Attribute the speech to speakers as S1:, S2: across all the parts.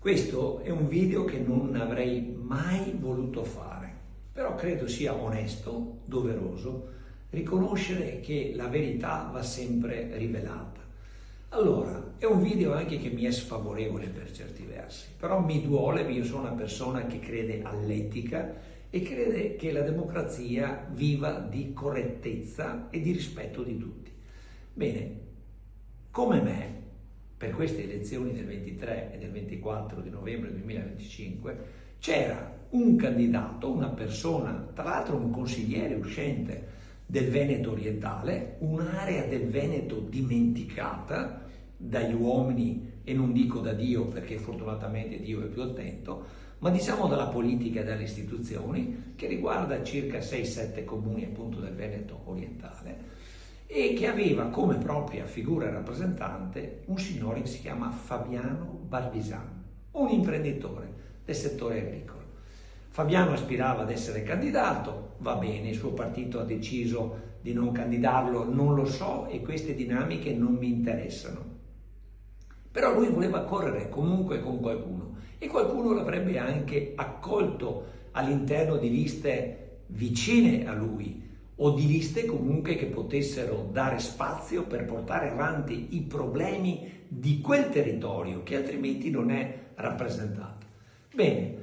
S1: Questo è un video che non avrei mai voluto fare, però credo sia onesto, doveroso, riconoscere che la verità va sempre rivelata. Allora, è un video anche che mi è sfavorevole per certi versi, però mi duole, io sono una persona che crede all'etica e crede che la democrazia viva di correttezza e di rispetto di tutti. Bene, come me, per queste elezioni del 23 e del 24 di novembre 2025 c'era un candidato, una persona, tra l'altro un consigliere uscente del Veneto orientale, un'area del Veneto dimenticata dagli uomini e non dico da Dio perché fortunatamente Dio è più attento, ma diciamo dalla politica e dalle istituzioni, che riguarda circa 6-7 comuni appunto del Veneto orientale, e che aveva come propria figura rappresentante un signore che si chiama Fabiano Barbisan, un imprenditore del settore agricolo. Fabiano aspirava ad essere candidato, va bene, il suo partito ha deciso di non candidarlo, non lo so e queste dinamiche non mi interessano. Però lui voleva correre comunque con qualcuno e qualcuno l'avrebbe anche accolto all'interno di liste vicine a lui, o di liste comunque che potessero dare spazio per portare avanti i problemi di quel territorio che altrimenti non è rappresentato. Bene,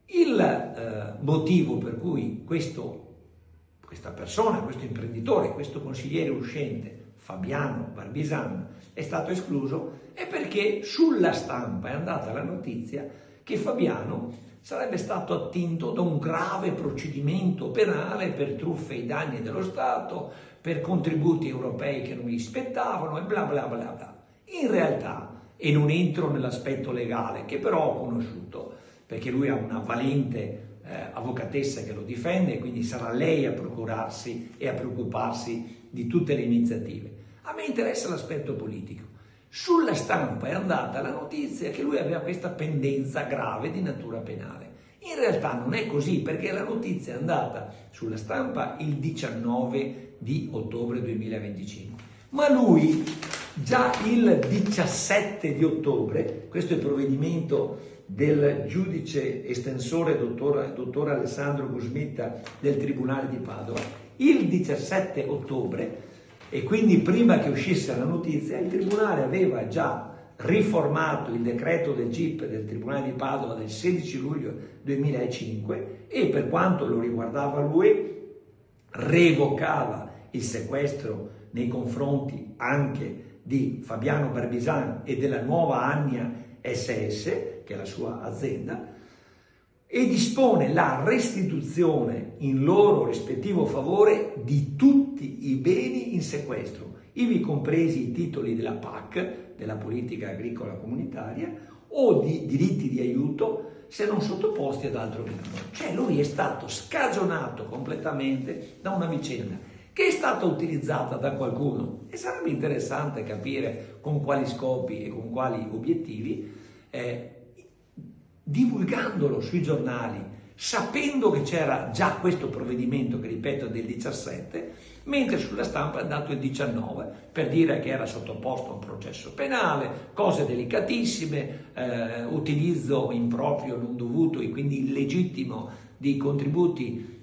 S1: il motivo per cui questa persona, questo imprenditore, questo consigliere uscente, Fabiano Barbisan, è stato escluso è perché sulla stampa è andata la notizia che Fabiano sarebbe stato attinto da un grave procedimento penale per truffe ai danni dello Stato, per contributi europei che non gli spettavano e bla bla bla bla. In realtà, e non entro nell'aspetto legale, che però ho conosciuto, perché lui ha una valente avvocatessa che lo difende, quindi sarà lei a procurarsi e a preoccuparsi di tutte le iniziative. A me interessa l'aspetto politico. Sulla stampa è andata la notizia che lui aveva questa pendenza grave di natura penale. In realtà non è così, perché la notizia è andata sulla stampa il 19 di ottobre 2025. Ma lui, già il 17 di ottobre, questo è il provvedimento del giudice estensore dottor Alessandro Gusmitta del Tribunale di Padova, il 17 ottobre, e quindi prima che uscisse la notizia, il Tribunale aveva già riformato il decreto del GIP del Tribunale di Padova del 16 luglio 2005 e per quanto lo riguardava lui revocava il sequestro nei confronti anche di Fabiano Barbisan e della nuova Annia SS, che è la sua azienda, e dispone la restituzione in loro rispettivo favore di tutti i beni in sequestro, ivi compresi i titoli della PAC, della politica agricola comunitaria, o di diritti di aiuto se non sottoposti ad altro minimo. Cioè lui è stato scagionato completamente da una vicenda che è stata utilizzata da qualcuno e sarebbe interessante capire con quali scopi e con quali obiettivi, divulgandolo sui giornali, sapendo che c'era già questo provvedimento che ripeto è del 17, mentre sulla stampa è andato il 19 per dire che era sottoposto a un processo penale, cose delicatissime, utilizzo improprio, non dovuto e quindi illegittimo di contributi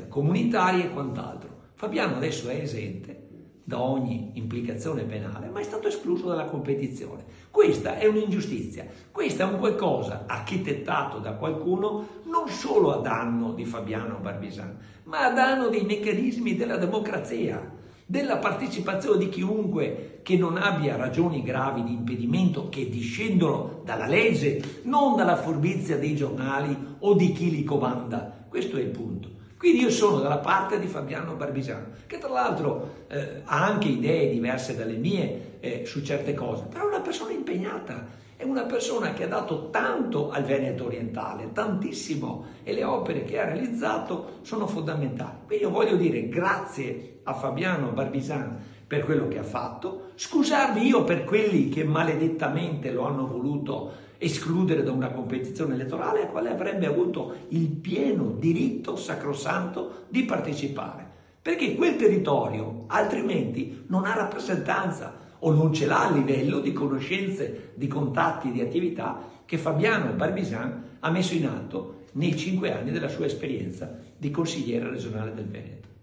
S1: comunitari e quant'altro. Fabiano adesso è esente da ogni implicazione penale, ma è stato escluso dalla competizione. Questa è un'ingiustizia, questo è un qualcosa architettato da qualcuno non solo a danno di Fabiano Barbisan, ma a danno dei meccanismi della democrazia, della partecipazione di chiunque che non abbia ragioni gravi di impedimento che discendono dalla legge, non dalla furbizia dei giornali o di chi li comanda. Questo è il punto. Quindi io sono dalla parte di Fabiano Barbisan, che tra l'altro ha anche idee diverse dalle mie su certe cose, però è una persona impegnata, è una persona che ha dato tanto al Veneto orientale, tantissimo, e le opere che ha realizzato sono fondamentali. Quindi io voglio dire grazie a Fabiano Barbisan per quello che ha fatto, scusarmi io per quelli che maledettamente lo hanno voluto escludere da una competizione elettorale a quale avrebbe avuto il pieno diritto sacrosanto di partecipare, perché quel territorio altrimenti non ha rappresentanza o non ce l'ha a livello di conoscenze, di contatti, di attività che Fabiano Barbisan ha messo in atto nei 5 anni della sua esperienza di consigliere regionale del Veneto.